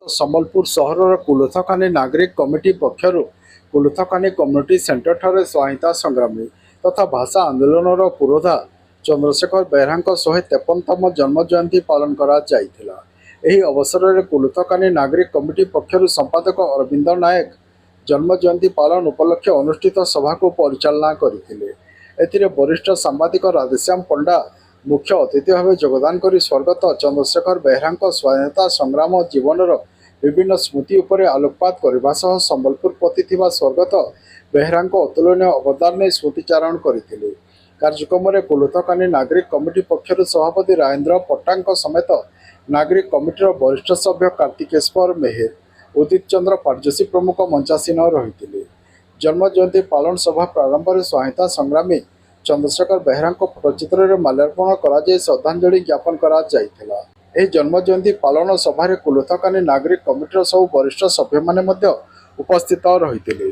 ସମ୍ବଲପୁର ସହରର କୁଲଥକାନି ନାଗରିକ କମିଟି ପକ୍ଷରୁ କୁଲଥକାନି କମ୍ୟୁନିଟି ସେଣ୍ଟରଠାରେ ସହାୟତା ସଂଗ୍ରାମୀ ତଥା ଭାଷା ଆନ୍ଦୋଳନର ପୁରୋଧା ଚନ୍ଦ୍ରଶେଖର ବେହେରାଙ୍କ 153ତମ ଜନ୍ମ ଜୟନ୍ତୀ ପାଳନ କରାଯାଇଥିଲା। ଏହି ଅବସରରେ କୁଲଥକାନି ନାଗରିକ କମିଟି ପକ୍ଷରୁ ସମ୍ପାଦକ ଅରବିନ୍ଦ ନାୟକ ଜନ୍ମ ଜୟନ୍ତୀ ପାଳନ ଉପଲକ୍ଷେ ଅନୁଷ୍ଠିତ ସଭାକୁ ପରିଚାଳନା କରିଥିଲେ। ଏଥିରେ ବରିଷ୍ଠ ସାମ୍ବାଦିକ ରାଧେଶ୍ୟାମ ପଣ୍ଡା ମୁଖ୍ୟ ଅତିଥି ଭାବେ ଯୋଗଦାନ କରି ସ୍ୱର୍ଗତ ଚନ୍ଦ୍ରଶେଖର ବେହେରାଙ୍କ ସ୍ୱାଧୀନତା ସଂଗ୍ରାମ ଜୀବନର ବିଭିନ୍ନ ସ୍ମୃତି ଉପରେ ଆଲୋକପାତ କରିବା ସହ ସମ୍ବଲପୁର ପ୍ରତି ଥିବା ସ୍ୱର୍ଗତ ବେହେରାଙ୍କ ଅତୁଳନୀୟ ଅବଦାନ ନେଇ ସ୍ମୃତିଚାରଣ କରିଥିଲେ। କାର୍ଯ୍ୟକ୍ରମରେ କୁଲଥକାନି ନାଗରିକ କମିଟି ପକ୍ଷରୁ ସଭାପତି ରାଜେନ୍ଦ୍ର ପଟ୍ଟାଙ୍କ ସମେତ ନାଗରିକ କମିଟିର ବରିଷ୍ଠ ସଭ୍ୟ କାର୍ତ୍ତିକେଶ୍ୱର ମେହେର, ଉଦିତ ଚନ୍ଦ୍ର ପାଟଜୋଶୀ ପ୍ରମୁଖ ମଞ୍ଚାସୀନ ରହିଥିଲେ। ଜନ୍ମ ଜୟନ୍ତୀ ପାଳନ ସଭା ପ୍ରାରମ୍ଭରେ ସହାୟତା ସଂଗ୍ରାମୀ ଚନ୍ଦ୍ରଶେଖର ବେହେରାଙ୍କ ଫଟୋଚିତ୍ରରେ ମାଲ୍ୟାର୍ପଣ କରାଯାଇ ଶ୍ରଦ୍ଧାଞ୍ଜଳି ଜ୍ଞାପନ କରାଯାଇଥିଲା। ଏହି ଜନ୍ମ ଜୟନ୍ତୀ ପାଳନ ସଭାରେ କୁଲଥକାନି ନାଗରିକ କମିଟିର ସବୁ ବରିଷ୍ଠ ସଭ୍ୟମାନେ ମଧ୍ୟ ଉପସ୍ଥିତ ରହିଥିଲେ।